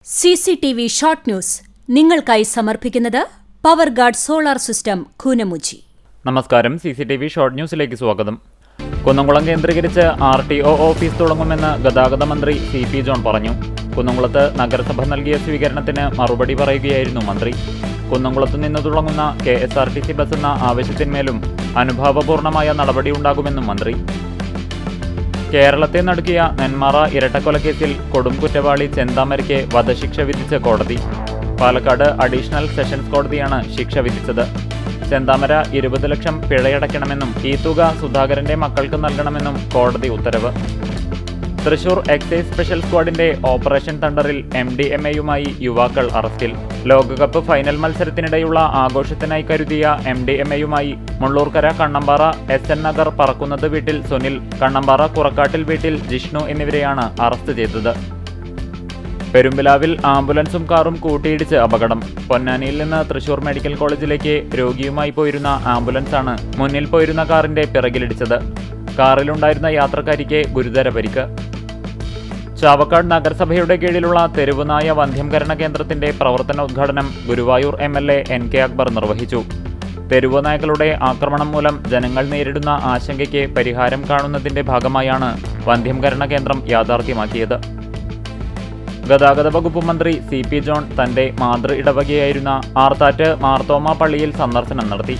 CCTV short news നിങ്ങൾക്കായി സമർപ്പിക്കുന്നത് power guard solar system Koonamuchi. നമസ്കാരം. CCTV ഷോർട്ട് ന്യൂസിലേക്ക് സ്വാഗതം. കുന്നംകുളം കേന്ദ്രീകരിച്ച് RTO ഓഫീസ് തുടങ്ങുമെന്ന് ഗതാഗത മന്ത്രി CP ജോൺ പറഞ്ഞു. കുന്നംകുളത്ത് നഗരസഭ നൽകിയ സ്വീകരണത്തിന് മറുപടി പറയുകയായിരുന്നു മന്ത്രി. കുന്നംകുളത്തു നിന്ന് തുടങ്ങുന്ന KSRTC ബസ് എന്ന ആവശ്യത്തിന്മേലും അനുഭാവപൂർണമായ നടപടിയുണ്ടാകുമെന്നും മന്ത്രി. കേരളത്തെ നടുക്കിയ നെന്മാറ ഇരട്ടക്കൊലക്കേസിൽ കൊടും കുറ്റവാളി ചെന്താമരയ്ക്ക് വധശിക്ഷ വിധിച്ച കോടതി. പാലക്കാട് അഡീഷണൽ സെഷൻസ് കോടതിയാണ് ശിക്ഷ വിധിച്ചത്. ചെന്താമര 20 ലക്ഷം പിഴയടയ്ക്കണമെന്നും ഈ തുക സുധാകരന്റെ മക്കൾക്ക് നൽകണമെന്നും കോടതി ഉത്തരവ്. തൃശൂർ എക്സൈസ് സ്പെഷ്യൽ സ്ക്വാഡിന്റെ ഓപ്പറേഷൻ തണ്ടറിൽ MDMA-യുമായി യുവാക്കൾ അറസ്റ്റിൽ. ലോകകപ്പ് ഫൈനൽ മത്സരത്തിനിടെയുള്ള ആഘോഷത്തിനായി കരുതിയ MDMA-യുമായി മുള്ളൂർക്കര കണ്ണമ്പാറ SN നഗർ പറക്കുന്നത് വീട്ടിൽ സുനിൽ, കണ്ണമ്പാറ കുറക്കാട്ടിൽ വീട്ടിൽ ജിഷ്ണു എന്നിവരെയാണ് അറസ്റ്റ് ചെയ്തത്. പെരുമ്പിലാവിൽ ആംബുലൻസും കാറും കൂട്ടിയിടിച്ച് അപകടം. പൊന്നാനിയിൽ നിന്ന് തൃശൂർ മെഡിക്കൽ കോളേജിലേക്ക് രോഗിയുമായി പോയിരുന്ന ആംബുലൻസാണ് മുന്നിൽ പോയിരുന്ന കാറിന്റെ പിറകിലിടിച്ചത്. കാറിലുണ്ടായിരുന്ന യാത്രക്കാരിക്ക് ഗുരുതര പരിക്ക്. ചാവക്കാട് നഗരസഭയുടെ കീഴിലുള്ള തെരുവുനായ വന്ധ്യംകരണ കേന്ദ്രത്തിന്റെ പ്രവർത്തനോദ്ഘാടനം ഗുരുവായൂർ MLA NK അക്ബർ നിർവഹിച്ചു. തെരുവുനായകളുടെ ആക്രമണം മൂലം ജനങ്ങൾ നേരിടുന്ന ആശങ്കയ്ക്ക് പരിഹാരം കാണുന്നതിന്റെ ഭാഗമായാണ് വന്ധ്യംകരണ കേന്ദ്രം യാഥാർത്ഥ്യമാക്കിയത്. ഗതാഗത വകുപ്പ് മന്ത്രി CP ജോൺ തന്റെ മാതൃ ഇടവകയായിരുന്ന ആർത്താറ്റ് മാർത്തോമ പള്ളിയിൽ സന്ദർശനം നടത്തി.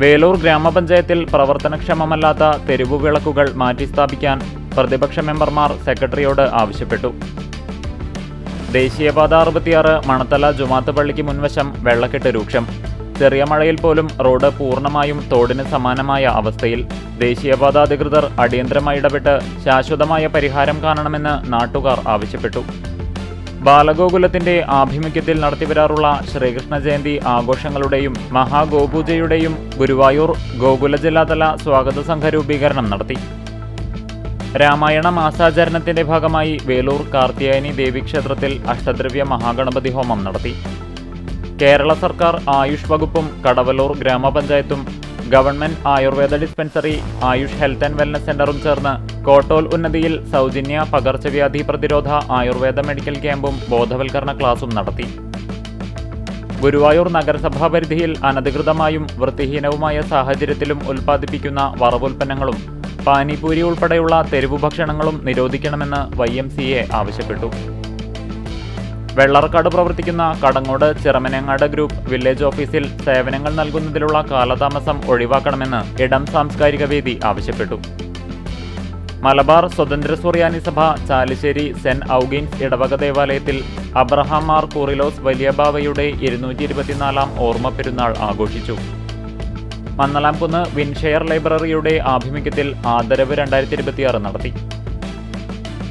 വേലൂർ ഗ്രാമപഞ്ചായത്തിൽ പ്രവർത്തനക്ഷമമല്ലാത്ത തെരുവു വിളക്കുകൾ മാറ്റിസ്ഥാപിക്കാൻ പ്രതിപക്ഷ മെമ്പർമാർ സെക്രട്ടറിയോട് ആവശ്യപ്പെട്ടു. ദേശീയപാത 66 മണത്തല ജുമാത്ത് പള്ളിക്ക് മുൻവശം വെള്ളക്കെട്ട് രൂക്ഷം. ചെറിയ മഴയിൽ പോലും റോഡ് പൂർണ്ണമായും തോടിന് സമാനമായ അവസ്ഥയിൽ. ദേശീയപാത അധികൃതർ അടിയന്തരമായി ഇടപെട്ട് ശാശ്വതമായ പരിഹാരം കാണണമെന്ന് നാട്ടുകാർ ആവശ്യപ്പെട്ടു. ബാലഗോകുലത്തിന്റെ ആഭിമുഖ്യത്തിൽ നടത്തിവരാറുള്ള ശ്രീകൃഷ്ണ ജയന്തി ആഘോഷങ്ങളുടെയും മഹാഗോപൂജയുടെയും ഗുരുവായൂർ ഗോകുല ജില്ലാതല സ്വാഗത സംഘ രൂപീകരണം നടത്തി. രാമായണ മാസാചരണത്തിന്റെ ഭാഗമായി വേലൂർ കാർത്തിയായനി ദേവീക്ഷേത്രത്തിൽ അഷ്ടദ്രവ്യ മഹാഗണപതി ഹോമം നടത്തി. കേരള സർക്കാർ ആയുഷ് വകുപ്പും കടവലൂർ ഗ്രാമപഞ്ചായത്തും government Ayurveda dispensary, Ayush health and wellness സെന്ററും ചേർന്ന് കോട്ടോൽ ഉന്നതിയിൽ സൗജന്യ പകർച്ചവ്യാധി പ്രതിരോധ ആയുർവേദ മെഡിക്കൽ ക്യാമ്പും ബോധവൽക്കരണ ക്ലാസും നടത്തി. ഗുരുവായൂർ നഗരസഭാ പരിധിയിൽ അനധികൃതമായും വൃത്തിഹീനവുമായ സാഹചര്യത്തിലും ഉൽപ്പാദിപ്പിക്കുന്ന വറവുൽപ്പന്നങ്ങളും പാനിപൂരി ഉൾപ്പെടെയുള്ള തെരുവു ഭക്ഷണങ്ങളും നിരോധിക്കണമെന്ന് YMCA ആവശ്യപ്പെട്ടു. വെള്ളറക്കാട് പ്രവർത്തിക്കുന്ന കടങ്ങോട് ചിറമനങ്ങാട് ഗ്രൂപ്പ് വില്ലേജ് ഓഫീസിൽ സേവനങ്ങൾ നൽകുന്നതിലുള്ള കാലതാമസം ഒഴിവാക്കണമെന്ന് ഇടം സാംസ്കാരിക വേദി ആവശ്യപ്പെട്ടു. മലബാർ സ്വതന്ത്ര സുറിയാനി സഭ ചാലിശ്ശേരി സെന്റ് ഔഗീൻസ് ഇടവക ദേവാലയത്തിൽ അബ്രഹാം മാർ കൂറിലോസ് വലിയ ബാവയുടെ 224-ാം ഓർമ്മ പെരുന്നാൾ ആഘോഷിച്ചു. മന്നലാംകുന്ന് വിൻഷെയർ ലൈബ്രറിയുടെ ആഭിമുഖ്യത്തിൽ ആദരവ് 2026 നടത്തി.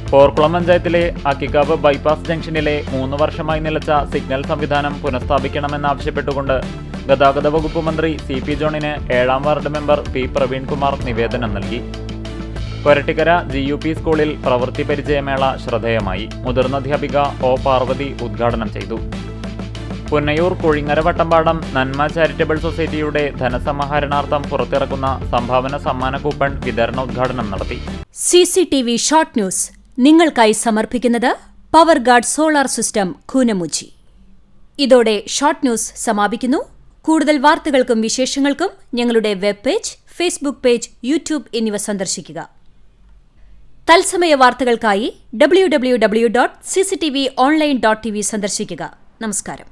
പോർക്കുളം പഞ്ചായത്തിലെ അക്കിക്കാവ് ബൈപ്പാസ് ജംഗ്ഷനിലെ 3 വർഷമായി നിലച്ച സിഗ്നൽ സംവിധാനം പുനഃസ്ഥാപിക്കണമെന്നാവശ്യപ്പെട്ടുകൊണ്ട് ഗതാഗത വകുപ്പ് മന്ത്രി CP ജോണിന് 7ാം വാർഡ് മെമ്പർ P പ്രവീൺകുമാർ നിവേദനം നൽകി. കൊരട്ടിക്കര GUP സ്കൂളിൽ പ്രവൃത്തി പരിചയമേള ശ്രദ്ധേയമായി. മുതിർന്ന അധ്യാപിക O പാർവതി ഉദ്ഘാടനം ചെയ്തു. പുന്നയൂർ കുഴിങ്ങര വട്ടമ്പാടം നന്മ ചാരിറ്റബിൾ സൊസൈറ്റിയുടെ ധനസമാഹരണാർത്ഥം പുറത്തിറക്കുന്ന സംഭാവന സമ്മാന കൂപ്പൺ വിതരണോദ്ഘാടനം നടത്തി. CCTV ഷോർട്ട് ന്യൂസ് നിങ്ങൾക്കായി സമർപ്പിക്കുന്നത് power guard solar system Koonamuchi. ഇതോടെ ഷോർട്ട് ന്യൂസ് സമാപിക്കുന്നു. കൂടുതൽ വാർത്തകൾക്കും വിശേഷങ്ങൾക്കും ഞങ്ങളുടെ web page, Facebook page, YouTube എന്നിവ സന്ദർശിക്കുക. തത്സമയ വാർത്തകൾക്കായി www.cctv online.tv സന്ദർശിക്കുക. നമസ്കാരം.